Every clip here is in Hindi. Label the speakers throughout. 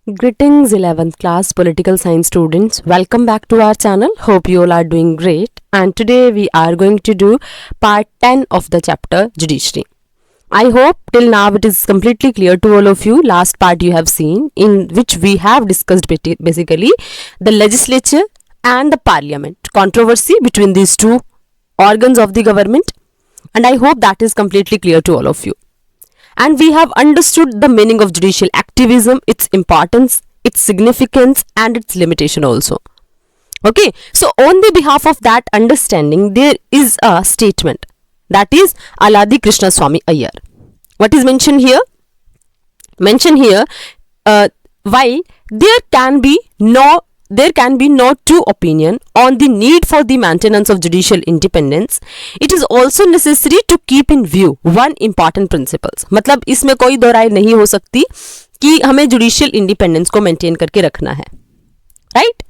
Speaker 1: Greetings 11th class political science students. Welcome back to our channel. Hope you all are doing great. And today we are going to do part 10 of the chapter Judiciary. I hope till now it is completely clear to all of you. Last part you have seen in which we have discussed basically the legislature and the parliament, controversy between these two organs of the government, and I hope that is completely clear to all of you. And we have understood the meaning of judicial activism, its importance, its significance, and its limitation also. Okay, so on the behalf of that understanding, there is a statement that is Aladi Krishna Swami Iyer. What is mentioned here? While there can be no true opinion on the need for the maintenance of judicial independence, it is also necessary to keep in view one important principles. मतलब इसमें कोई दो राय नहीं हो सकती कि हमें जुडिशियल इंडिपेंडेंस को मेंटेन करके रखना है, right?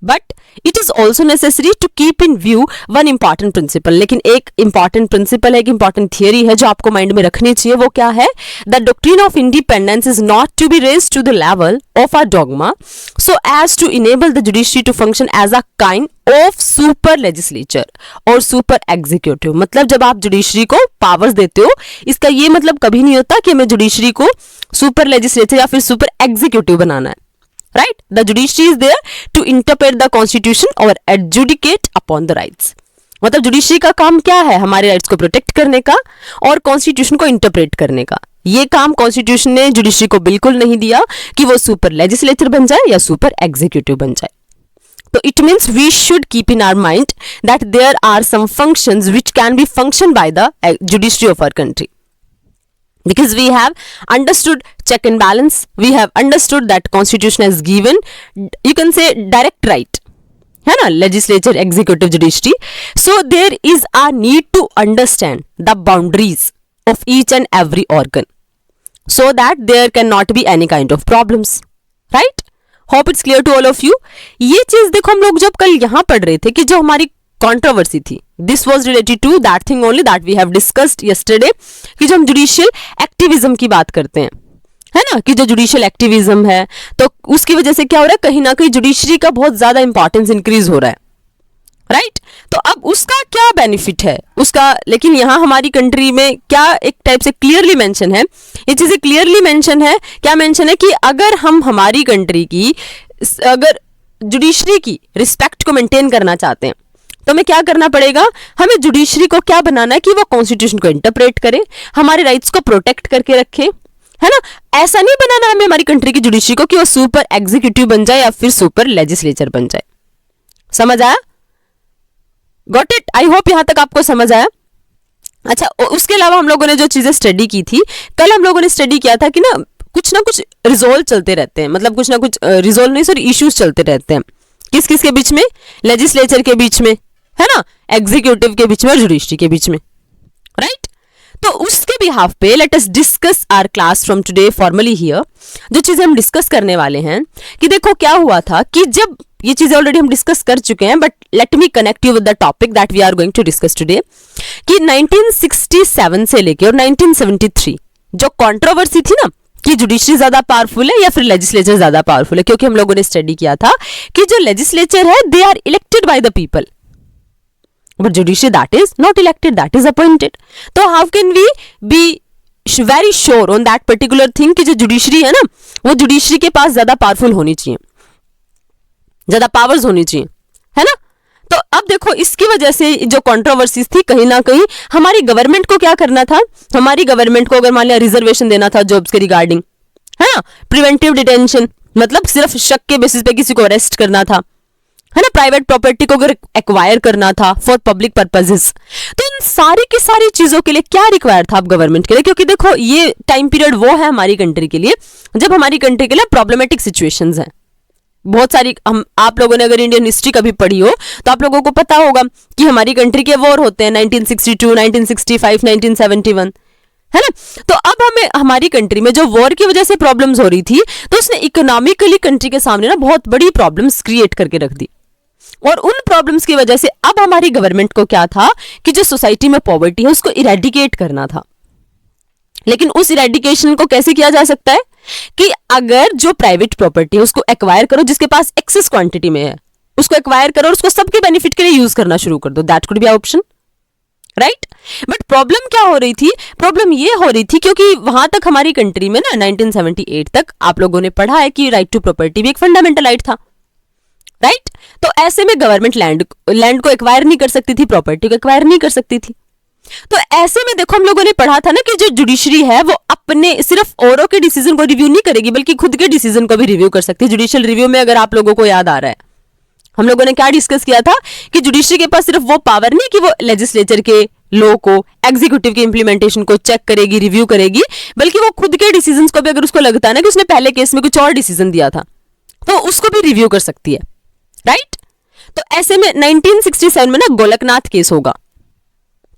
Speaker 1: But it is also necessary to keep in view one important principle. लेकिन एक इंपॉर्टेंट प्रिंसिपल है, एक इंपॉर्टेंट थियरी है जो आपको माइंड में रखनी चाहिए. वो क्या है? The doctrine of independence is not to be raise to the level of a dogma so as to enable the judiciary to function as a kind of super legislature और सुपर एग्जीक्यूटिव. मतलब जब आप जुडिशरी को पावर्स देते हो, इसका ये मतलब कभी नहीं होता कि हमें जुडिशरी को सुपर लेजिस्लेचर या फिर सुपर एग्जीक्यूटिव बनाना है. Right? The judiciary is there to interpret the constitution or adjudicate upon the rights. मतलब जुडिशरी का काम क्या है? हमारे राइट्स को प्रोटेक्ट करने का और कॉन्स्टिट्यूशन को इंटरप्रेट करने का. ये काम कॉन्स्टिट्यूशन ने जुडिशरी को बिल्कुल नहीं दिया कि वो सुपर लेजिस्लेचर बन जाए या सुपर एग्जीक्यूटिव बन जाए. तो it means we should keep in our mind that there are some functions which can be function by the judiciary of our country. Because we have understood check and balance, we have understood that constitution has given, you can say, direct right, है ना, legislature, executive, judiciary. So there is a need to understand the boundaries of each and every organ so that there cannot be any kind of problems, right? Hope it's clear to all of you. ये चीज देखो, हम लोग जब कल यहाँ पढ़ रहे थे कि जो हमारी कंट्रोवर्सी थी, this was related to that thing only that we have discussed yesterday, कि जो हम जुडिशियल एक्टिविज्म की बात करते हैं, है ना, कि जो जुडिशियल एक्टिविज्म है तो उसकी वजह से क्या हो रहा है, कहीं ना कहीं जुडिशरी का बहुत ज्यादा इंपॉर्टेंस इंक्रीज हो रहा है, राइट? तो अब उसका क्या बेनिफिट है उसका, लेकिन यहाँ हमारी कंट्री में क्या एक टाइप से क्लियरली मेंशन है, ये चीजें क्लियरली मेंशन है. क्या मेंशन है कि अगर हम हमारी कंट्री की अगर जुडिशरी की रिस्पेक्ट को मेंटेन करना चाहते हैं तो हमें क्या करना पड़ेगा? हमें जुडिशरी को क्या बनाना है कि वो कॉन्स्टिट्यूशन को इंटरप्रेट करे, हमारे राइट्स को प्रोटेक्ट करके रखे, है ना. ऐसा नहीं बनाना हमें हमारी कंट्री की जुडिशरी को कि वो सुपर एग्जीक्यूटिव बन जाए या फिर सुपर लेजिस्लेचर बन जाए. समझ आया? Got it? आई होप यहां तक आपको समझ आया. अच्छा, उसके अलावा हम लोगों ने जो चीजें स्टडी की थी कल, हम लोगों ने स्टडी किया था कि ना कुछ रिजोल्व चलते रहते हैं, मतलब कुछ ना कुछ रिजोल्व नहीं, सॉरी, इश्यूज चलते रहते हैं. किस किस के बीच में? लेजिस्लेचर के बीच में, है ना, एग्जीक्यूटिव के बीच में और जुडिशरी के बीच में, राइट? तो उसके बिहाफ पे let us discuss our class from today formally here. जो चीजें हम डिस्कस करने वाले हैं कि देखो क्या हुआ था कि जब ये चीजें ऑलरेडी हम डिस्कस कर चुके हैं, but let me connect you with the topic that we are going to discuss today, कि 1967 से लेके और 1973 जो कंट्रोवर्सी थी ना कि जुडिशरी ज्यादा पावरफुल है या फिर लेजिस्लेचर ज्यादा पावरफुल है, क्योंकि हम लोगों ने स्टडी किया था कि जो लेजिस्लेचर है they are elected by the people, but judiciary that is not elected, that is appointed. तो how can we be very sure on that particular thing कि जो जुडिशरी है ना वो जुडिशरी के पास ज्यादा पावरफुल होनी चाहिए, ज्यादा पावर्स होनी चाहिए, है ना. तो अब देखो इसकी वजह से जो कंट्रोवर्सीज थी, कहीं ना कहीं हमारी गवर्नमेंट को क्या करना था, हमारी गवर्नमेंट को अगर मान लिया रिजर्वेशन देना था जॉब्स के रिगार्डिंग, है ना, प्रिवेंटिव डिटेंशन मतलब सिर्फ शक के बेसिस पे किसी को अरेस्ट करना था, है ना, प्राइवेट प्रॉपर्टी को अगर एक्वायर करना था फॉर पब्लिक पर्पसेस, तो इन सारी की सारी चीजों के लिए क्या रिक्वायर था अब गवर्नमेंट के लिए? क्योंकि देखो ये टाइम पीरियड वो है हमारी कंट्री के लिए जब हमारी कंट्री के लिए प्रॉब्लमेटिक सिचुएशंस हैं बहुत सारी. हम आप लोगों ने अगर इंडियन हिस्ट्री कभी पढ़ी हो तो आप लोगों को पता होगा कि हमारी कंट्री के वॉर होते हैं 1962, 1965, 1971, है ना. तो अब हमें हमारी कंट्री में जो वॉर की वजह से प्रॉब्लम्स हो रही थी तो उसने इकोनॉमिकली कंट्री के सामने ना बहुत बड़ी प्रॉब्लम्स क्रिएट करके रख दी. और उन प्रॉब्लम्स की वजह से अब हमारी गवर्नमेंट को क्या था कि जो सोसाइटी में पॉवर्टी है उसको इरेडिकेट करना था. लेकिन उस इरेडिकेशन को कैसे किया जा सकता है? कि अगर जो प्राइवेट प्रॉपर्टी है उसको एक्वायर करो, जिसके पास एक्सेस क्वांटिटी में है उसको एक्वायर करो और उसको सबके बेनिफिट के लिए यूज करना शुरू कर दो, that could be option, right. But problem क्या हो रही थी, प्रॉब्लम ये हो रही थी क्योंकि वहां तक हमारी कंट्री में ना 1978 तक आप लोगों ने पढ़ा है कि राइट टू प्रॉपर्टी भी एक फंडामेंटल राइट था, राइट। तो ऐसे में गवर्नमेंट लैंड को एक्वायर नहीं कर सकती थी, प्रॉपर्टी को एक्वायर नहीं कर सकती थी। तो ऐसे में देखो हम लोगों ने पढ़ा था ना कि जो जुडिशरी है वो अपने सिर्फ औरों के डिसीजन को रिव्यू नहीं करेगी बल्कि खुद के डिसीजन को भी रिव्यू कर सकती है। जुडिशियल रिव्यू में अगर आप लोगों को याद आ रहा है, हम लोगों ने क्या डिस्कस किया था कि जुडिशरी के पास सिर्फ वो पावर नहीं कि वो लेजिस्लेचर के लॉ को, एग्जीक्यूटिव की इंप्लीमेंटेशन को चेक करेगी, रिव्यू करेगी, बल्कि वो खुद के डिसीजंस को भी, अगर उसको लगता है ना कि उसने पहले केस में कुछ और डिसीजन दिया था तो उसको भी रिव्यू कर सकती है, राइट। तो ऐसे में 1967 में ना गोलकनाथ केस होगा,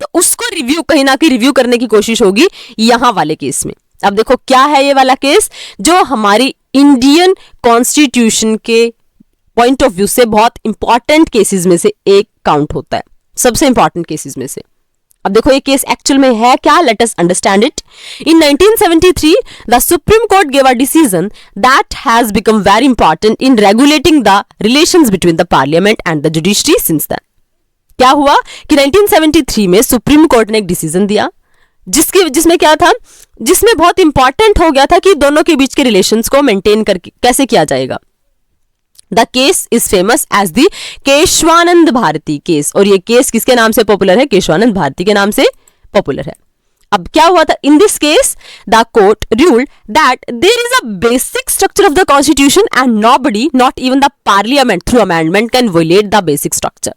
Speaker 1: तो उसको रिव्यू कहीं ना कहीं रिव्यू करने की कोशिश होगी यहां वाले केस में। अब देखो क्या है ये वाला केस जो हमारी इंडियन कॉन्स्टिट्यूशन के पॉइंट ऑफ व्यू से बहुत इंपॉर्टेंट केसेस में से एक काउंट होता है, सबसे इंपॉर्टेंट केसेस में से। अब देखो ये केस एक्चुअल में है क्या, let us understand it. In 1973 the supreme court gave a decision that has become very important in regulating the relations between the parliament and the judiciary since then. क्या हुआ कि 1973 में सुप्रीम कोर्ट ने एक डिसीजन दिया जिसमें क्या था, जिसमें बहुत इंपॉर्टेंट हो गया था कि दोनों के बीच के रिलेशंस को मेंटेन करके कैसे किया जाएगा। The case is famous as the Kesavananda Bharati case, और ये केस किसके नाम से पॉपुलर है, केशवानंद भारती के नाम से पॉपुलर है। अब क्या हुआ था, in this case the court ruled that there is a basic structure of the constitution and nobody, not even the parliament through amendment, can violate the basic structure.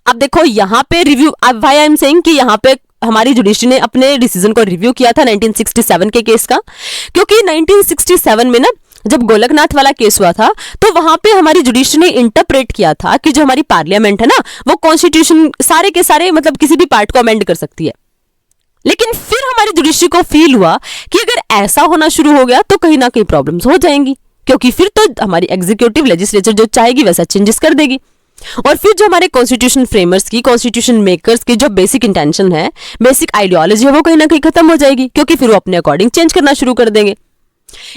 Speaker 1: अब देखो यहाँ पे रिव्यू, अब व्हाई आई एम सेइंग कि यहाँ पे हमारी जुडिशरी ने अपने डिसीजन को रिव्यू किया था 1967 के केस का, क्योंकि 1967 में ना जब गोलकनाथ वाला केस हुआ था तो वहां पे हमारी जुडिशरी ने इंटरप्रेट किया था कि जो हमारी पार्लियामेंट है ना वो कॉन्स्टिट्यूशन सारे के सारे मतलब किसी भी पार्ट को अमेंड कर सकती है। लेकिन फिर हमारी जुडिशरी को फील हुआ कि अगर ऐसा होना शुरू हो गया तो कहीं ना कहीं प्रॉब्लम्स हो जाएंगी, क्योंकि फिर तो हमारी एग्जीक्यूटिव लेजिस्लेचर जो चाहेगी वैसा चेंजेस कर देगी, और फिर जो हमारे कॉन्स्टिट्यूशन फ्रेमर्स की, कॉन्स्टिट्यूशन मेकर्स की जो बेसिक इंटेंशन है, बेसिक आइडियोलॉजी है, वो कहीं ना कहीं खत्म हो जाएगी, क्योंकि फिर वो अपने अकॉर्डिंग चेंज करना शुरू कर देंगे।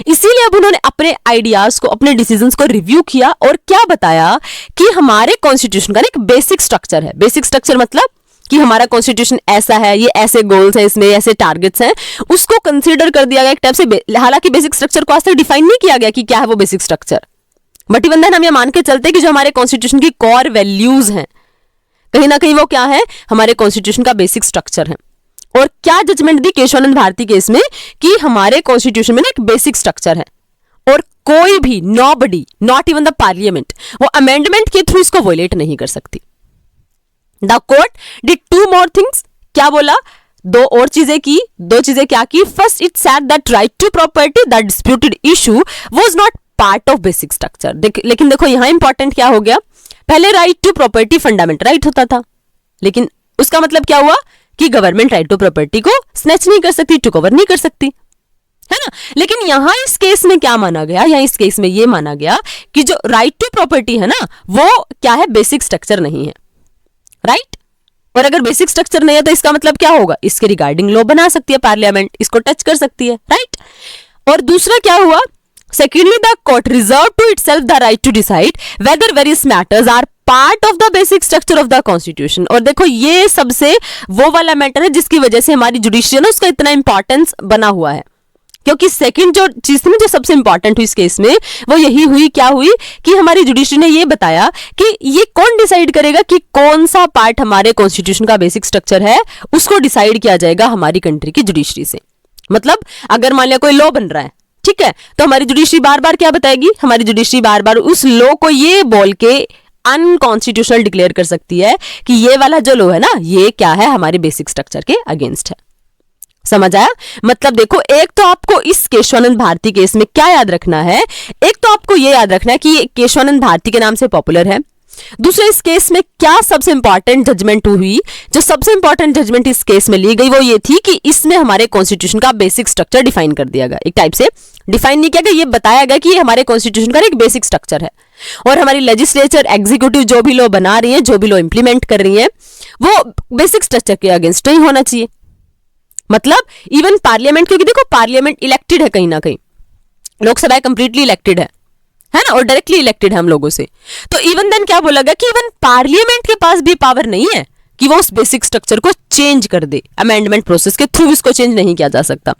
Speaker 1: इसीलिए अब उन्होंने अपने आइडियाज को, अपने डिसीजंस को रिव्यू किया और क्या बताया कि हमारे कॉन्स्टिट्यूशन का एक बेसिक स्ट्रक्चर है। बेसिक स्ट्रक्चर मतलब कि हमारा कॉन्स्टिट्यूशन ऐसा है, ये ऐसे गोल्स है, इसमें ऐसे टारगेट्स हैं, उसको कंसीडर कर दिया गया एक टाइप से। हालांकि बेसिक स्ट्रक्चर को आज तक डिफाइन नहीं किया गया कि क्या है वो basic structure, but even then हम ये मान के चलते कि जो हमारे कॉन्स्टिट्यूशन की कोर वैल्यूज हैं कहीं ना कहीं वो क्या है, हमारे कॉन्स्टिट्यूशन का बेसिक स्ट्रक्चर है। और क्या जजमेंट दी केशवानंद भारती केस में कि हमारे कॉन्स्टिट्यूशन में एक बेसिक स्ट्रक्चर है और कोई भी, nobody, not even the parliament, वो अमेंडमेंट के थ्रू इसको वोलेट नहीं कर सकती। The court did two more things, क्या बोला, दो और चीजें की। दो चीजें क्या की, first it said that right to property the disputed issue was not part of basic structure. लेकिन देखो यहां इंपॉर्टेंट क्या हो गया, पहले right to property fundamental right होता था, लेकिन उसका मतलब क्या हुआ कि गवर्नमेंट राइट टू प्रॉपर्टी को स्नैच नहीं कर सकती, टुक ओवर नहीं कर सकती, है ना। लेकिन यहां इस केस में क्या माना गया, या इस केस में ये माना गया कि जो राइट टू प्रॉपर्टी है ना वो क्या है, बेसिक स्ट्रक्चर नहीं है, राइट। और अगर बेसिक स्ट्रक्चर नहीं है तो इसका मतलब क्या होगा, इसके रिगार्डिंग लॉ बना सकती है पार्लियामेंट, इसको टच कर सकती है, राइट। और दूसरा क्या हुआ, secondly the court reserved to itself the right to decide whether various matters are part of the basic structure of the constitution। और देखो ये सबसे वो वाला मैटर है जिसकी वजह से हमारी जुडिशरी ना उसका इतना इंपॉर्टेंस बना हुआ है, क्योंकि सेकंड जो चीज थी ना जो सबसे इंपॉर्टेंट हुई इस केस में वो यही हुई, क्या हुई कि हमारी जुडिशरी ने ये बताया कि ये कौन डिसाइड करेगा कि कौन सा पार्ट हमारे कॉन्स्टिट्यूशन का बेसिक स्ट्रक्चर है, उसको डिसाइड किया जाएगा हमारी कंट्री की जुडिशरी से। मतलब अगर मान लिया कोई लॉ बन रहा है, ठीक है, तो हमारी जुडिशरी बार बार क्या बताएगी, हमारी जुडिशरी बार बार उस लॉ को ये बोल के अनकॉन्स्टिट्यूशनल डिक्लेयर कर सकती है कि ये वाला जो लॉ है ना ये क्या है, हमारे बेसिक स्ट्रक्चर के अगेंस्ट है। समझ आया। मतलब देखो, एक तो आपको इस केशवानंद भारती केस में क्या याद रखना है, एक तो आपको ये याद रखना है कि ये केशवानंद भारती के नाम से पॉपुलर है। दूसरे, इस केस में क्या सबसे इंपॉर्टेंट जजमेंट हुई, जो सबसे इंपॉर्टेंट जजमेंट इस केस में ली गई वो ये थी कि इसमें हमारे कॉन्स्टिट्यूशन का बेसिक स्ट्रक्चर डिफाइन कर दिया गया। एक टाइप से डिफाइन नहीं किया गया, ये बताया गया कि ये हमारे कॉन्स्टिट्यूशन का एक बेसिक स्ट्रक्चर है और हमारी लेजिस्लेचर, एग्जीक्यूटिव जो भी लॉ बना रही है, जो भी लॉ इंप्लीमेंट कर रही है, वो बेसिक स्ट्रक्चर के अगेंस्ट नहीं होना चाहिए। मतलब इवन पार्लियामेंट, क्योंकि देखो पार्लियामेंट इलेक्टेड है कहीं ना कहीं, लोकसभा कंप्लीटली इलेक्टेड है ना, और डायरेक्टली इलेक्टेड है हम लोगों से। तो इवन देन क्या बोला गया कि इवन पार्लियामेंट के पास भी पावर नहीं है कि वो उस बेसिक स्ट्रक्चर को चेंज कर दे, अमेंडमेंट प्रोसेस के थ्रू इसको चेंज नहीं किया जा सकता,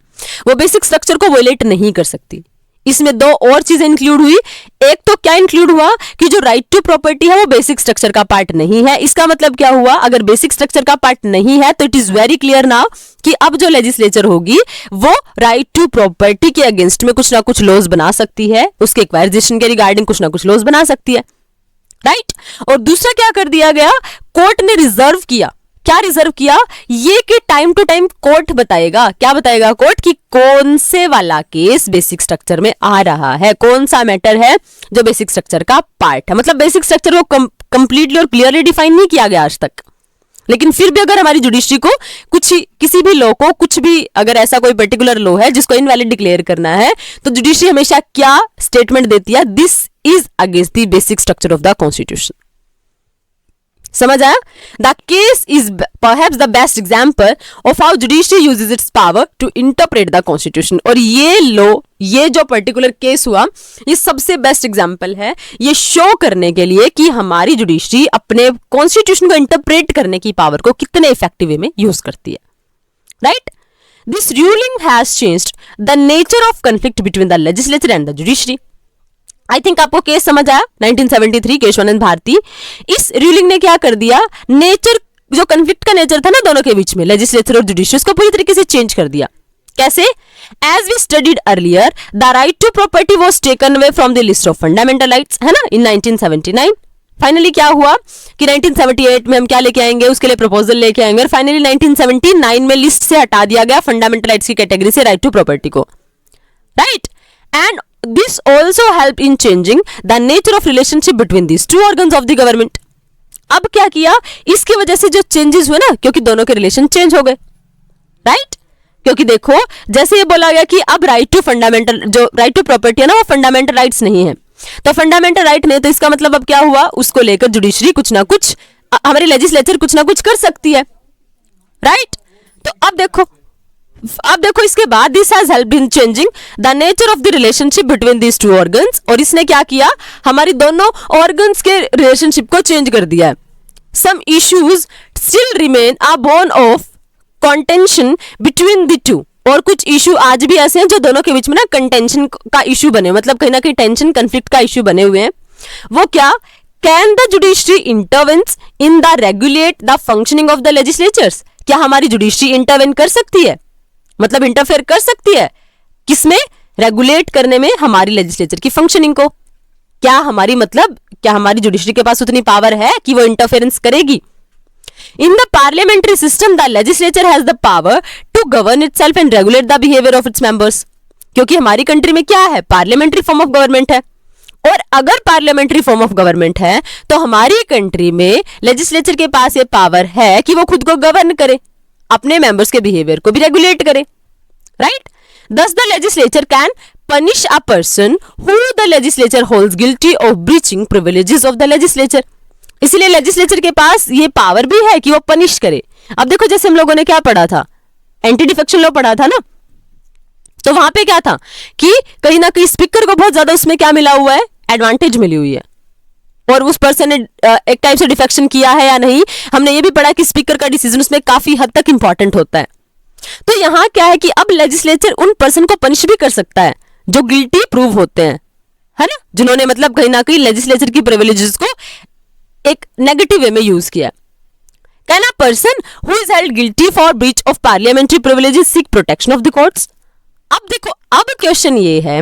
Speaker 1: वो बेसिक स्ट्रक्चर को वोलेट नहीं कर सकती। इसमें दो और चीजें इंक्लूड हुई। एक तो क्या इंक्लूड हुआ कि जो राइट टू प्रॉपर्टी है वो बेसिक स्ट्रक्चर का पार्ट नहीं है। इसका मतलब क्या हुआ, अगर बेसिक स्ट्रक्चर का पार्ट नहीं है तो it is very clear now कि अब जो लेजिस्लेचर होगी वो राइट टू प्रॉपर्टी के अगेंस्ट में कुछ ना कुछ लॉज बना सकती है, उसके एक्वायराइजेशन के रिगार्डिंग कुछ ना कुछ लॉज बना सकती है, राइट। और दूसरा क्या कर दिया गया, कोर्ट ने रिजर्व किया, क्या रिजर्व किया, ये कि टाइम टू टाइम कोर्ट बताएगा, क्या बताएगा कोर्ट, कि कौन से वाला केस बेसिक स्ट्रक्चर में आ रहा है, कौन सा मैटर है जो बेसिक स्ट्रक्चर का पार्ट है। मतलब बेसिक स्ट्रक्चर को कंप्लीटली और क्लियरली डिफाइन नहीं किया गया आज तक, लेकिन फिर भी अगर हमारी जुडिशरी को कुछ किसी भी लॉ को, कुछ भी अगर ऐसा कोई पर्टिकुलर लॉ है जिसको इनवैलिड डिक्लेयर करना है, तो जुडिशरी हमेशा क्या स्टेटमेंट देती है, this is against the basic structure of the constitution. समझ आया? The case is perhaps the best example of how judiciary uses its power to interpret the constitution. और ये लो, ये जो पर्टिकुलर केस हुआ, ये सबसे बेस्ट एग्जाम्पल है ये शो करने के लिए कि हमारी जुडिशरी अपने कॉन्स्टिट्यूशन को इंटरप्रेट करने की पावर को कितने इफेक्टिव वे में यूज करती है, right. This ruling has changed the nature of conflict between the legislature and the judiciary. I think आपको केस समझ आया, 1973 केशवानंद भारती। इस रूलिंग ने क्या कर दिया, नेचर, जो कन्फ्लिक्ट का नेचर था ना दोनों के बीच में, लेजिस्लेचर और जुडिशरी, उसको पूरी तरीके से चेंज कर दिया। कैसे? As we studied earlier, the right to property was taken away from the list of fundamental rights, है ना, इन 1979। फाइनली क्या हुआ कि 1978 में हम क्या लेके आएंगे, उसके लिए प्रपोजल लेके आएंगे, और फाइनली 1979 में लिस्ट से हटा दिया गया फंडामेंटल राइट्स की कैटेगरी से राइट टू प्रॉपर्टी को, right. And this also helped in changing the nature of relationship between these two organs of the government। अब क्या किया, इसकी वजह से जो चेंजेस हुए ना, क्योंकि दोनों के रिलेशन चेंज हो गए, राइट। क्योंकि देखो, जैसे ये बोला गया कि अब राइट टू फंडामेंटल, जो राइट टू प्रॉपर्टी है ना, वो फंडामेंटल राइट्स नहीं है, तो फंडामेंटल राइट नहीं, तो इसका मतलब अब क्या हुआ, उसको लेकर जुडिशरी कुछ ना कुछ, हमारी लेजिस्लेचर कुछ ना कुछ कर सकती है, राइट। तो अब देखो इसके बाद this has helped in changing the nature of the relationship between these two organs. और इसने क्या किया, हमारी दोनों ऑर्गन्स के रिलेशनशिप को चेंज कर दिया है। Some issues still remain a bone of contention between the two. और कुछ इशू आज भी ऐसे हैं जो दोनों के बीच में ना कंटेंशन का इशू बने, मतलब कहीं ना कहीं टेंशन, कंफ्लिक्ट का इशू बने हुए हैं। वो क्या, can the judiciary intervenes in the regulate the functioning of the legislatures. क्या हमारी जुडिशरी इंटरवेन कर सकती है, मतलब इंटरफेयर कर सकती है किसमें, रेगुलेट करने में हमारी लेजिस्लेचर की फंक्शनिंग को। क्या हमारी जुडिशरी के पास उतनी पावर है कि वो इंटरफेरेंस करेगी। In the parliamentary system the legislature has the power to govern itself and regulate the behaviour of its members. क्योंकि हमारी कंट्री में क्या है, पार्लियामेंट्री फॉर्म ऑफ गवर्नमेंट है, और अगर पार्लियामेंट्री फॉर्म ऑफ गवर्नमेंट है तो हमारी कंट्री में लेजिस्लेचर के पास ये पावर है कि वो खुद को गवर्न करे, अपने मेंबर्स के बिहेवियर को भी रेगुलेट करे, राइट। दस the legislature can punish a person who the legislature holds guilty of breaching privileges of the legislature. इसलिए लेजिस्लेचर के पास ये पावर भी है कि वो पनिश करे। अब देखो, जैसे हम लोगों ने क्या पढ़ा था, एंटी डिफेक्शन लॉ पढ़ा था ना, तो वहां पे क्या था कि कहीं ना कहीं स्पीकर को बहुत ज्यादा उसमें क्या मिला हुआ है, एडवांटेज मिली हुई है, और उस पर्सन ने एक टाइप से डिफेक्शन किया है या नहीं। हमने ये भी पढ़ा कि स्पीकर का डिसीजन उसमें काफी हद तक इंपॉर्टेंट होता है। तो यहां क्या है कि अब लेजिस्लेचर उन पर्सन को पनिश भी कर सकता है जो गिल्टी प्रूव होते हैं, है ना, जिन्होंने मतलब कहीं ना कहीं लेजिस्लेचर की प्रिविलेजेस को एक नेगेटिव वे में यूज किया। Can a person who is held guilty for breach of parliamentary privileges seek protection of the courts. अब देखो, अब क्वेश्चन ये है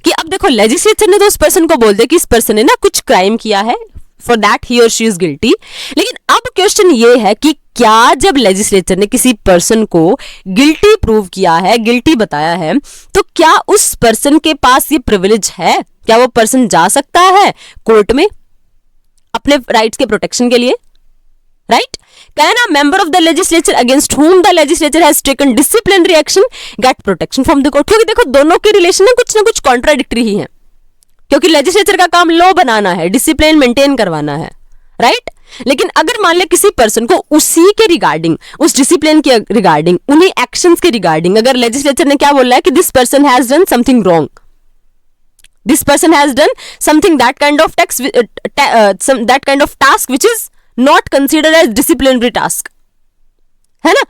Speaker 1: कि अब देखो, लेजिस्लेचर ने तो उस पर्सन को बोल दिया कि इस पर्सन ने ना कुछ क्राइम किया है, फॉर दैट ही और शी इज गिल्टी। लेकिन अब क्वेश्चन ये है कि क्या जब लेजिस्लेचर ने किसी पर्सन को गिल्टी प्रूव किया है, गिल्टी बताया है, तो क्या उस पर्सन के पास ये प्रिविलेज है, क्या वो पर्सन जा सकता है कोर्ट में अपने राइट्स के प्रोटेक्शन के लिए, right. Can a member of the legislature against whom the legislature has taken disciplinary action get protection from the court? क्योंकि देखो, दोनों के रिलेशन में कुछ ना कुछ कॉन्ट्राडिक्टरी ही है, क्योंकि लेजिस्लेचर का काम लॉ बनाना है, डिसिप्लिन मेंटेन करवाना है, राइट। लेकिन अगर मान ले किसी पर्सन को उसी के रिगार्डिंग, उस डिसिप्लिन के रिगार्डिंग, उन्हीं एक्शंस के रिगार्डिंग अगर लेजिस्लेचर ने क्या बोला है कि this person has done something wrong, This person has done something that kind of task which is not considered as disciplinary task, है ना,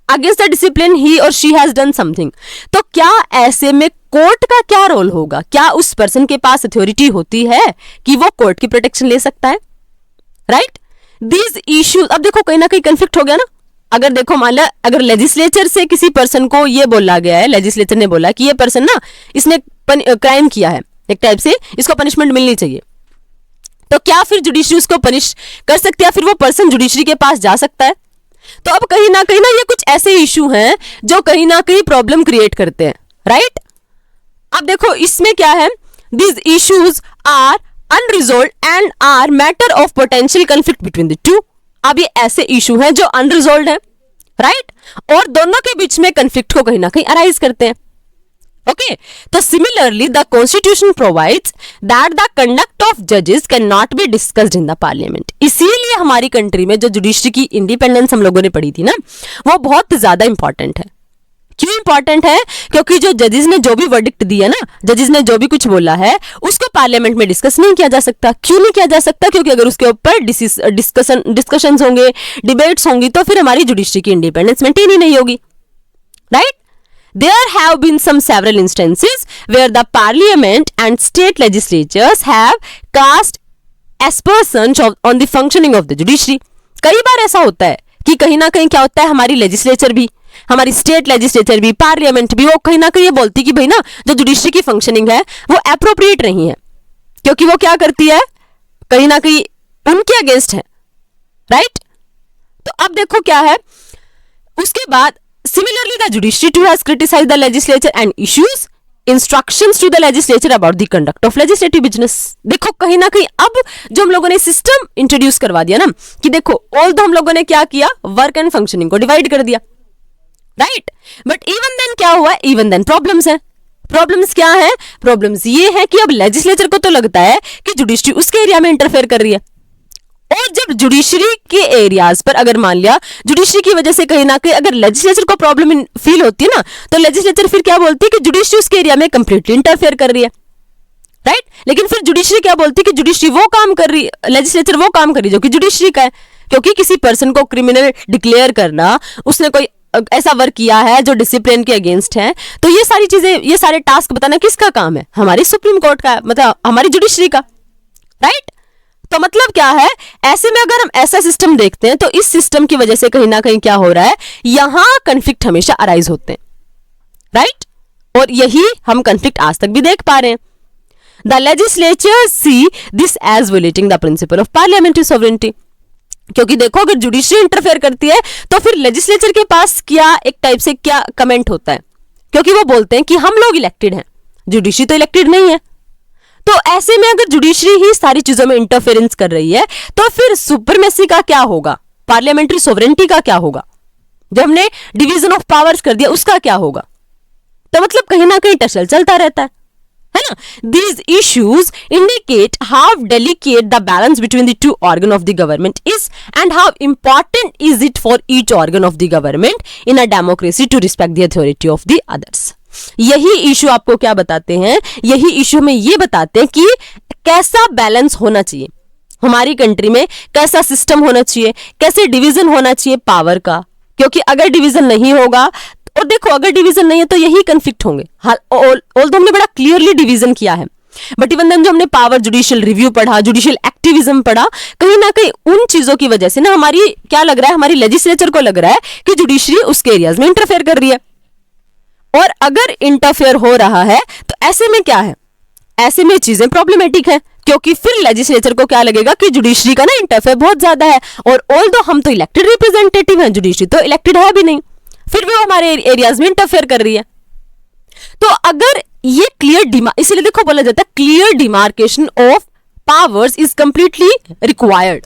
Speaker 1: अगेंस्ट द डिसिप्लिन ही और शी हैज डन समथिंग. तो क्या ऐसे में कोर्ट का क्या रोल होगा? क्या उस पर्सन के पास अथॉरिटी होती है कि वो कोर्ट की प्रोटेक्शन ले सकता है? Right, these issues. अब देखो कहीं ना कहीं कंफ्लिक्ट हो गया ना. अगर देखो मान लो अगर लेजिस्लेचर से किसी पर्सन को ये बोला गया है, लेजिस्लेचर ने बोला कि ये पर्सन ना इसने क्राइम किया है, एक टाइप से इसको पनिशमेंट मिलनी चाहिए, तो क्या फिर जुडिशरी उसको पनिश कर सकती है? फिर वो पर्सन जुडिशरी के पास जा सकता है? तो अब कहीं ना ये कुछ ऐसे इशू हैं जो कहीं ना कहीं प्रॉब्लम क्रिएट करते हैं. राइट, अब देखो इसमें क्या है, these issues are unresolved and are matter of potential conflict between the two. अब ये ऐसे इशू हैं जो अनरिजोल्व्ड है, राइट, और दोनों के बीच में कॉन्फ्लिक्ट को कहीं ना कहीं अराइज करते हैं. ओके, तो similarly the constitution provides that the conduct of जजेस can not be discussed in the parliament. इसीलिए हमारी कंट्री में जो जुडिशरी की इंडिपेंडेंस हम लोगों ने पढ़ी थी ना, वो बहुत ज्यादा इंपॉर्टेंट है. क्यों इंपॉर्टेंट है? क्योंकि जो जजेस ने जो भी वर्डिक्ट दिया ना, जजेस ने जो भी कुछ बोला है, उसको पार्लियामेंट में डिस्कस नहीं किया जा सकता. क्यों नहीं किया जा सकता? क्योंकि अगर उसके ऊपर डिस्कशंस होंगे, डिबेट्स होंगी, तो फिर हमारी जुडिशरी की इंडिपेंडेंस मेंटेन ही नहीं होगी. Right, there have been some several instances where the parliament and state legislatures have cast aspersions on the functioning of the judiciary. कई बार ऐसा होता है कि कहीं ना कहीं क्या होता है, हमारी लेजिस्लेचर भी, हमारी स्टेट लेजिस्लेचर भी, पार्लियामेंट भी, वो कहीं ना कहीं ये बोलती कि भाई ना जो जुडिशरी की फंक्शनिंग है वो एप्रोप्रिएट नहीं है, क्योंकि वो क्या करती है, कहीं ना कहीं उनके अगेंस्ट है. राइट, तो अब देखो क्या है उसके बाद. Similarly, the judiciary too has criticized the legislature and issues instructions to the legislature about the conduct of legislative business. देखो कहीं ना कहीं अब जो हम लोगों ने सिस्टम इंट्रोड्यूस करवा दिया ना कि देखो ऑल तो हम लोगों ने क्या किया, वर्क एंड फंक्शनिंग को डिवाइड कर दिया. राइट, बट इवन देन क्या हुआ, इवन देन प्रॉब्लम्स है. प्रॉब्लम्स क्या है? प्रॉब्लम्स ये है कि अब लेजिस्लेचर को तो लगता है कि जुडिशरी उसके एरिया में इंटरफेयर कर रही है, और जब जुडिशरी के एरियाज पर अगर मान लिया जुडिशरी की वजह से कहीं ना कहीं अगर लेजिस्लेचर को प्रॉब्लम फील होती है ना, तो लेजिस्लेचर फिर क्या बोलती है कि जुडिशरी उसके एरिया में कंप्लीटली इंटरफेयर कर रही है. राइट, लेकिन फिर जुडिशरी क्या बोलती है कि जुडिशरी वो काम कर रही है, लेजिस्लेचर वो काम कर रही है जो कि जुडिशरी का है. क्योंकि किसी पर्सन को क्रिमिनल डिक्लेयर करना, उसने कोई ऐसा वर्क किया है जो डिसिप्लिन के अगेंस्ट है, तो ये सारी चीजें, ये सारे टास्क बताना किसका काम है? हमारी सुप्रीम कोर्ट का, मतलब हमारी जुडिशरी का. राइट, तो मतलब क्या है, ऐसे में अगर हम ऐसा सिस्टम देखते हैं तो इस सिस्टम की वजह से कहीं ना कहीं क्या हो रहा है, यहां कंफ्लिक्ट हमेशा अराइज होते हैं. राइट, और यही हम कंफ्लिक्ट आज तक भी देख पा रहे हैं. The legislature see this as violating the principle of parliamentary sovereignty. क्योंकि देखो अगर जुडिशरी इंटरफेयर करती है तो फिर लेजिस्लेचर के पास क्या एक टाइप से क्या कमेंट होता है, क्योंकि वो बोलते हैं कि हम लोग इलेक्टेड हैं, जुडिशरी तो इलेक्टेड नहीं है. तो ऐसे में अगर जुडिशरी ही सारी चीजों में इंटरफेरेंस कर रही है तो फिर सुपरमेसी का क्या होगा, पार्लियामेंट्री सोवरेनिटी का क्या होगा, जब हमने डिवीजन ऑफ पावर्स कर दिया उसका क्या होगा. तो मतलब कहीं ना कहीं टसल चलता रहता है ना. These issues indicate how delicate the balance between the two organ of the government is and how important is it for each organ of the government in a democracy to respect the authority of the others. यही इशू आपको क्या बताते हैं, यही इशू में ये बताते हैं कि कैसा बैलेंस होना चाहिए हमारी कंट्री में, कैसा सिस्टम होना चाहिए, कैसे डिवीजन होना चाहिए पावर का. क्योंकि अगर डिवीजन नहीं होगा, और देखो अगर डिवीजन नहीं है तो यही कंफ्लिक्ट होंगे. ऑल्दो हमने बड़ा क्लियरली डिवीजन किया है, बट इवन देन जो हमने पावर जुडिशियल रिव्यू पढ़ा, जुडिशियल एक्टिविज्म पढ़ा, कहीं ना कहीं उन चीजों की वजह से ना हमारी क्या लग रहा है, हमारी लेजिस्लेचर को लग रहा है कि जुडिशरी उसके एरियाज में इंटरफेयर कर रही है. और अगर इंटरफेयर हो रहा है तो ऐसे में क्या है, ऐसे में चीजें प्रॉब्लमेटिक है, क्योंकि फिर लेजिस्लेचर को क्या लगेगा कि जुडिशरी का ना इंटरफेयर बहुत ज्यादा है, और ऑल्दो हम तो इलेक्टेड रिप्रेजेंटेटिव हैं, जुडिशरी तो इलेक्टेड है भी नहीं, फिर भी वो हमारे एरियाज में इंटरफेयर कर रही है. तो अगर ये क्लियर इसलिए देखो बोला जाता है clear demarcation of powers is completely required.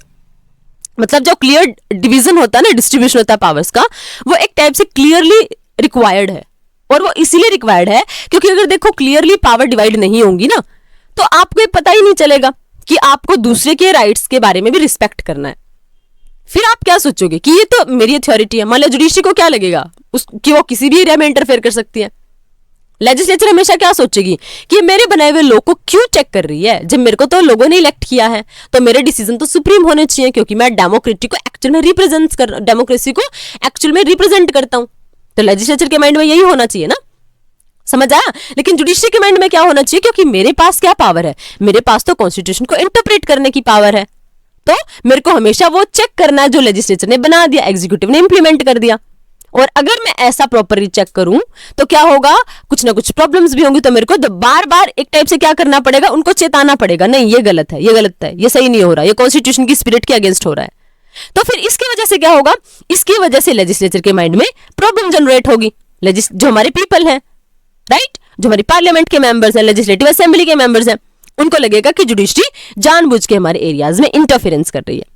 Speaker 1: मतलब जो क्लियर डिवीजन होता है ना, डिस्ट्रीब्यूशन होता है पावर्स का, वो एक टाइप से क्लियरली रिक्वायर्ड है. और वो इसीलिए रिक्वायर्ड है क्योंकि अगर देखो क्लियरली पावर डिवाइड नहीं होंगी ना, तो आपको ये पता ही नहीं चलेगा कि आपको दूसरे के राइट्स के बारे में भी रिस्पेक्ट करना है. फिर आप क्या सोचोगे कि ये तो मेरी अथॉरिटी है. मान लो जुडिशरी को क्या लगेगा कि वो किसी भी एरिया में इंटरफेयर कर सकती है. लेजिस्लेचर हमेशा क्या सोचेगी कि मेरे बनाए हुए लॉ को क्यों चेक कर रही है, जब मेरे को तो लोगों ने इलेक्ट किया है तो मेरे डिसीजन तो सुप्रीम होने चाहिए, क्योंकि मैं डेमोक्रेसी को एक्चुअल में रिप्रेजेंट करता हूं। तो लेजिस्लेचर के माइंड में यही होना चाहिए ना, समझ आया। लेकिन जुडिशरी के माइंड में क्या होना चाहिए, क्योंकि मेरे पास क्या पावर है, मेरे पास तो कॉन्स्टिट्यूशन को इंटरप्रेट करने की पावर है, तो मेरे को हमेशा वो चेक करना है जो लेजिस्लेचर ने बना दिया, एग्जीक्यूटिव ने इंप्लीमेंट कर दिया। और अगर मैं ऐसा प्रॉपरली चेक करूं तो क्या होगा, कुछ ना कुछ प्रॉब्लम्स भी होंगी, तो मेरे को बार बार एक टाइप से क्या करना पड़ेगा, उनको चेताना पड़ेगा, नहीं ये गलत है, ये गलत है, ये सही नहीं हो रहा, ये कॉन्स्टिट्यूशन की स्पिरिट के अगेंस्ट हो रहा है। तो फिर इसकी वजह से क्या होगा, इसकी वजह से लेजिस्लेचर के माइंड में प्रॉब्लम जनरेट होगी। जो हमारे पीपल हैं, राइट, जो हमारी पार्लियामेंट के मेंबर्स हैं, लेजिस्लेटिव असेंबली के मेंबर्स हैं, उनको लगेगा कि जुडिशरी जानबूझ के हमारे एरियाज में इंटरफेरेंस कर रही है।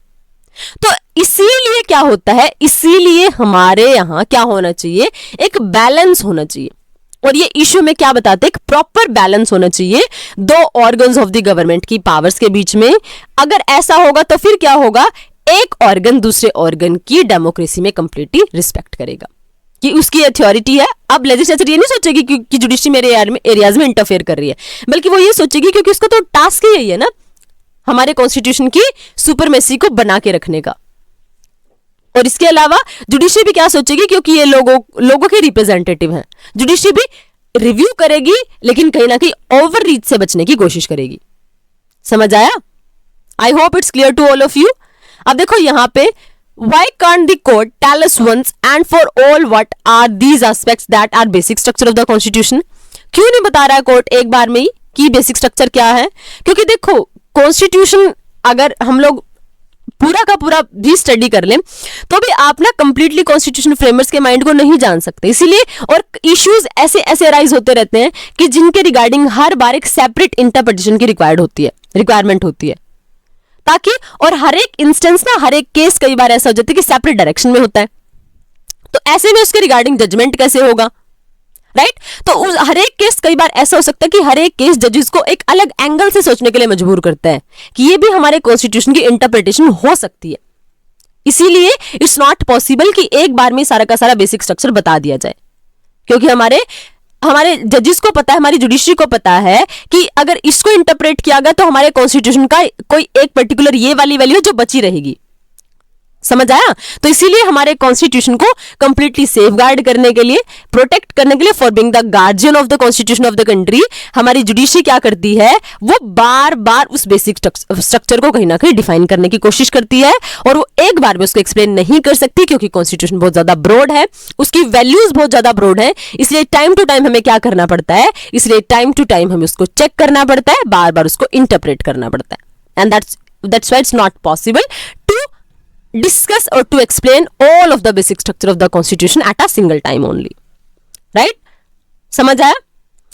Speaker 1: तो इसीलिए क्या होता है, इसीलिए हमारे यहां क्या होना चाहिए, एक बैलेंस होना चाहिए। और ये इश्यू में क्या बताते हैं, एक प्रॉपर बैलेंस होना चाहिए दो ऑर्गन्स ऑफ द गवर्नमेंट की पावर्स के बीच में। अगर ऐसा होगा तो फिर क्या होगा, एक ऑर्गन दूसरे ऑर्गन की डेमोक्रेसी में कंप्लीटली रिस्पेक्ट करेगा कि उसकी अथॉरिटी है। अब लेजिस्लेचर ये नहीं सोचेगी कि जुडिशरी मेरे एरियाज में इंटरफेयर कर रही है, बल्कि वो ये सोचेगी क्योंकि उसका तो टास्क ही यही है ना, हमारे कॉन्स्टिट्यूशन की सुपरमेसी को बना के रखने का। और इसके अलावा जुडिशरी भी क्या सोचेगी, क्योंकि ये लोगों के रिप्रेजेंटेटिव हैं, जुडिशरी भी रिव्यू करेगी, लेकिन कहीं ना कहीं ओवर रीच से बचने की कोशिश करेगी। समझ आया? I hope it's clear to all of you. अब देखो यहां पे, why can't the court tell us once and for all what are these aspects that are basic structure of the constitution? क्यों नहीं बता रहा है कोर्ट एक बार में ही कि बेसिक स्ट्रक्चर क्या है? क्योंकि देखो कॉन्स्टिट्यूशन अगर हम लोग पूरा का पूरा भी स्टडी कर लें तो भी आप ना कंप्लीटली कॉन्स्टिट्यूशन फ्रेमर्स के माइंड को नहीं जान सकते। इसीलिए और इश्यूज ऐसे ऐसे अराइज होते रहते हैं कि जिनके रिगार्डिंग हर बार एक सेपरेट इंटरप्रिटेशन की रिक्वायरमेंट होती है, ताकि और हर एक इंस्टेंस ना, हर एक केस कई बार ऐसा हो जाता है कि सेपरेट डायरेक्शन में होता है, तो ऐसे में उसके रिगार्डिंग जजमेंट कैसे होगा, राइट। तो हर एक केस कई बार ऐसा हो सकता है कि हर एक केस जजेस को एक अलग एंगल से सोचने के लिए मजबूर करता है कि ये भी हमारे कॉन्स्टिट्यूशन की इंटरप्रिटेशन हो सकती है। इसीलिए इट्स नॉट पॉसिबल कि एक बार में सारा का सारा बेसिक स्ट्रक्चर बता दिया जाए, क्योंकि हमारे जजेस को पता है, हमारी जुडिशरी को पता है कि अगर इसको इंटरप्रेट किया गया तो हमारे कॉन्स्टिट्यूशन का कोई एक पर्टिकुलर ये वाली वैल्यू जो बची रहेगी। समझ आया? तो इसीलिए हमारे कॉन्स्टिट्यूशन को कंप्लीटली सेफगार्ड करने के लिए, प्रोटेक्ट करने के लिए, for being the guardian of the constitution of the country, हमारी जुडिशरी क्या करती है, वो बार बार उस बेसिक स्ट्रक्चर को कहीं ना कहीं डिफाइन करने की कोशिश करती है, और वो एक बार में उसको एक्सप्लेन नहीं कर सकती क्योंकि कॉन्स्टिट्यूशन बहुत ज्यादा ब्रॉड है, उसकी वैल्यूज बहुत ज्यादा ब्रॉड है। इसलिए टाइम टू टाइम हमें क्या करना पड़ता है, इसलिए टाइम टू टाइम हमें उसको चेक करना पड़ता है, बार बार उसको इंटरप्रेट करना पड़ता है। And that's why it's not possible to discuss or to explain all of the basic structure of the constitution at a single time only, right? समझ आया?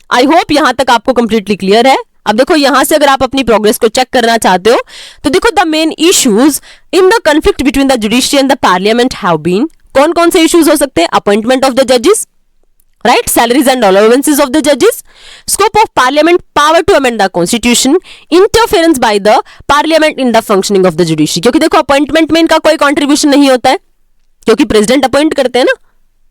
Speaker 1: आई होप यहां तक आपको कंप्लीटली क्लियर है। अब देखो यहां से अगर आप अपनी प्रोग्रेस को चेक करना चाहते हो तो देखो, the main issues in the conflict between the judiciary and the parliament have been, कौन कौन से इश्यूज हो सकते हैं, अपॉइंटमेंट ऑफ द जजेस, right, salaries and allowances of the judges, scope of parliament power to amend the constitution, interference by the parliament in the functioning of the judiciary। क्योंकि देखो अपॉइंटमेंट में इनका कोई कंट्रीब्यूशन नहीं होता है, क्योंकि प्रेसिडेंट अपॉइंट करते हैं ना,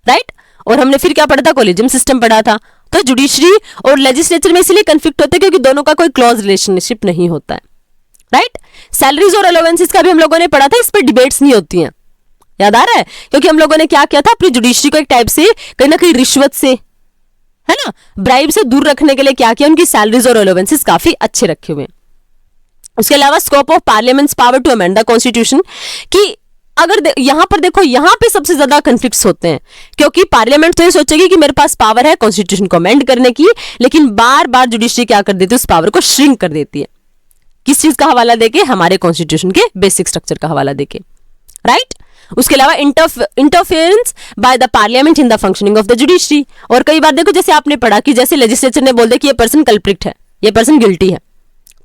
Speaker 1: राइट। और हमने फिर क्या पढ़ा था, कॉलेजियम सिस्टम पढ़ा था। तो जुडिशरी और लेजिस्लेचर में इसलिए कंफ्लिक्ट होता है क्योंकि दोनों का कोई क्लॉज रिलेशनशिप नहीं होता है, राइट। सैलरीज और अलाउंसेस का भी हम लोगों ने पढ़ा था, इस पर डिबेट्स नहीं होती हैं, याद आ रहा है? क्योंकि हम लोगों ने क्या किया था, अपनी जुडिशरी को एक टाइप से कहीं ना कहीं रिश्वत से, है ना, ब्राइब से दूर रखने के लिए क्या किया, उनकी सैलरीज और अलाउंसेस काफी अच्छे रखे हुए। उसके अलावा scope of parliament's power to amend the constitution, कि अगर यहां पर देखो, यहां पे सबसे ज्यादा कन्फ्लिक्ट्स होते हैं, क्योंकि पार्लियामेंट तो ये सोचेगी कि मेरे पास पावर है कॉन्स्टिट्यूशन को अमेंड करने की, लेकिन बार बार जुडिशरी क्या कर देती है, उस पावर को श्रिंक कर देती है। किस चीज का हवाला देके, हमारे कॉन्स्टिट्यूशन के बेसिक स्ट्रक्चर का हवाला देके, राइट। उसके अलावा interference by the parliament in the functioning of the judiciary. और कई बार देखो, जैसे आपने पढ़ा कि जैसे लेजिस्लेचर ने बोल दिया कि ये पर्सन कल्प्रिट है, ये पर्सन गिल्टी है,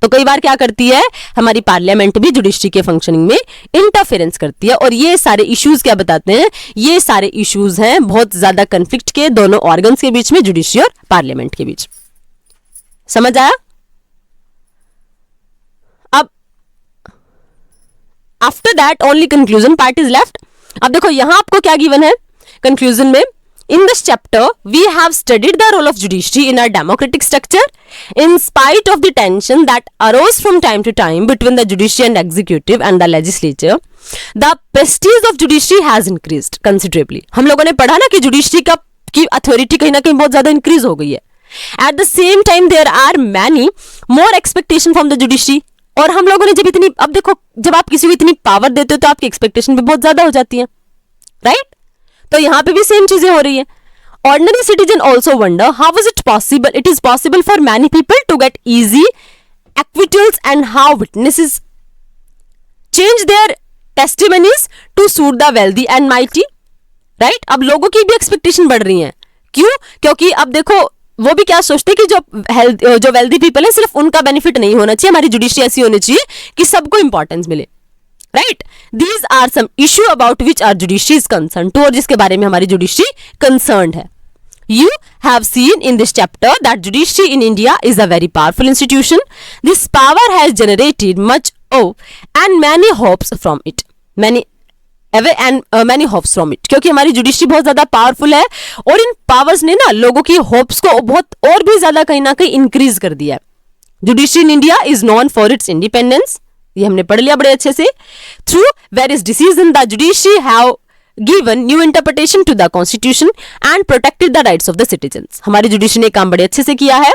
Speaker 1: तो कई बार क्या करती है हमारी पार्लियामेंट भी जुडिशरी के फंक्शनिंग में इंटरफेरेंस करती है। और ये सारे इश्यूज क्या बताते हैं, ये सारे इश्यूज हैं बहुत ज्यादा कन्फ्लिक्ट के दोनों ऑर्गन्स के बीच में, जुडिशरी और पार्लियामेंट के बीच। समझ आया? अब after that only conclusion part is left. अब देखो यहां आपको क्या गिवन है कंक्लूजन में, In this chapter, we have studied the role of judiciary in our democratic structure. In spite of the tension that arose from time to time between the judiciary and executive and the legislature, the prestige of judiciary has increased considerably. हम लोगों ने पढ़ा ना कि judiciary की authority कहीं ना कहीं बहुत ज़्यादा increase हो गई है. At the same time, there are many more expectation from the judiciary. और हम लोगों ने जब इतनी, अब देखो, जब आप किसी को इतनी पावर देते हो तो आपकी एक्सपेक्टेशन भी बहुत ज्यादा हो जाती है, राइट? तो यहाँ पे भी सेम चीजें हो रही है. Ordinary citizen also wonder how is it possible? It is possible for many people to get easy acquittals and how witnesses change their testimonies to suit the wealthy and mighty, right? अब लोगों की भी एक्सपेक्टेशन बढ़ रही है. क्यों? क्योंकि अब देखो, वो भी क्या सोचते हैं कि जो वेल्दी पीपल है सिर्फ उनका बेनिफिट नहीं होना चाहिए, हमारी जुडिशरी ऐसी होनी चाहिए कि सबको इंपॉर्टेंस मिले, right? These are some issue about which our judiciary is concern to, और जिसके बारे में हमारी जुडिशरी कंसर्न है. You have seen in this chapter that judiciary in India is a very powerful institution. This power has generated much and many hopes from it. Many hopes from it. क्योंकि हमारी जुडिशरी बहुत ज्यादा पावरफुल है और इन पावर्स ने ना लोगों की होप्स को बहुत और भी ज्यादा कहीं ना कहीं इंक्रीज कर दिया है. Judiciary in India is known for its independence, ये हमने पढ़ लिया बड़े अच्छे से. Through various decision the judiciary have given new interpretation to the constitution and protected the rights of the citizens. हमारी जुडिशरी ने काम बड़े अच्छे से किया है.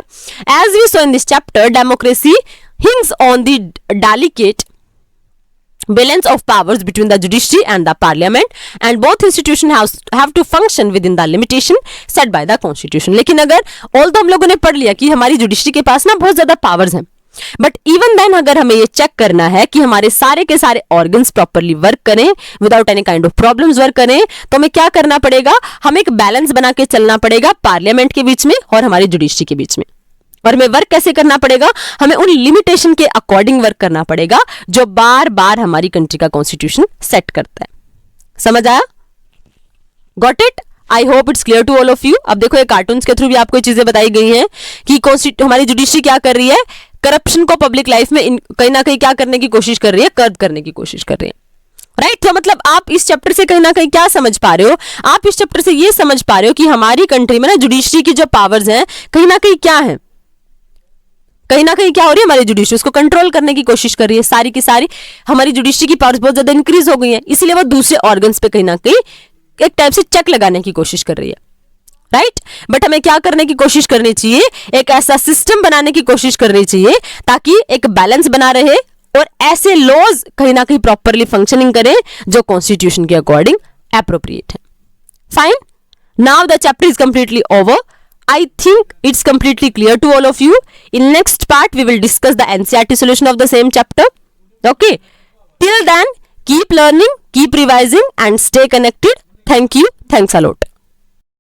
Speaker 1: As we saw in this chapter, democracy hinges on the delicate balance of powers between the judiciary and the parliament, and both institutions have to function within the limitation set by the constitution. लेकिन अगर although हम लोगों ने पढ़ लिया कि हमारी जुडिशरी के पास ना बहुत ज्यादा पावर्स हैं, बट इवन देन अगर हमें ये चेक करना है कि हमारे सारे के सारे ऑर्गन्स प्रॉपरली वर्क करें, without any kind of problems work करें, तो हमें क्या करना पड़ेगा? हमें एक बैलेंस बना के चलना पड़ेगा पार्लियामेंट के बीच में और हमारी जुडिशरी के बीच में. और हमें वर्क कैसे करना पड़ेगा? हमें उन लिमिटेशन के अकॉर्डिंग वर्क करना पड़ेगा जो बार बार हमारी कंट्री का कॉन्स्टिट्यूशन सेट करता है. समझ आया? Got it? I hope it's clear to all of you. अब देखो, ये कार्टून्स के थ्रू भी आपको चीजें बताई गई हैं कि हमारी जुडिशरी क्या कर रही है, करप्शन को पब्लिक लाइफ में कहीं ना कहीं क्या करने की कोशिश कर रही है, कर्ब करने की कोशिश कर रही है, राइट? तो मतलब आप इस चैप्टर से कहीं ना कहीं क्या समझ पा रहे हो? आप इस चैप्टर से ये समझ पा रहे हो कि हमारी कंट्री में ना जुडिशरी की जो पावर्स हैं कहीं ना कहीं क्या है, कहीं ना कहीं क्या हो रही है, हमारी जुडिशरी उसको कंट्रोल करने की कोशिश कर रही है. सारी की सारी हमारी जुडिशरी की पावर्स बहुत ज्यादा इंक्रीज हो गई है, इसलिए वो दूसरे ऑर्गन्स पे कहीं ना कहीं एक टाइप से चेक लगाने की कोशिश कर रही है, राइट? बट हमें क्या करने की कोशिश करनी चाहिए? एक ऐसा सिस्टम बनाने की कोशिश करनी चाहिए ताकि एक बैलेंस बना रहे और ऐसे लॉज कहीं ना कहीं प्रॉपरली फंक्शनिंग करें जो कॉन्स्टिट्यूशन के अकॉर्डिंग एप्रोप्रिएट है. Fine, now the chapter is completely over. I think it's completely clear to all of you. In next part, we will discuss the NCERT solution of the same chapter. Okay. Till then, keep learning, keep revising, and stay connected. Thank you. Thanks a lot.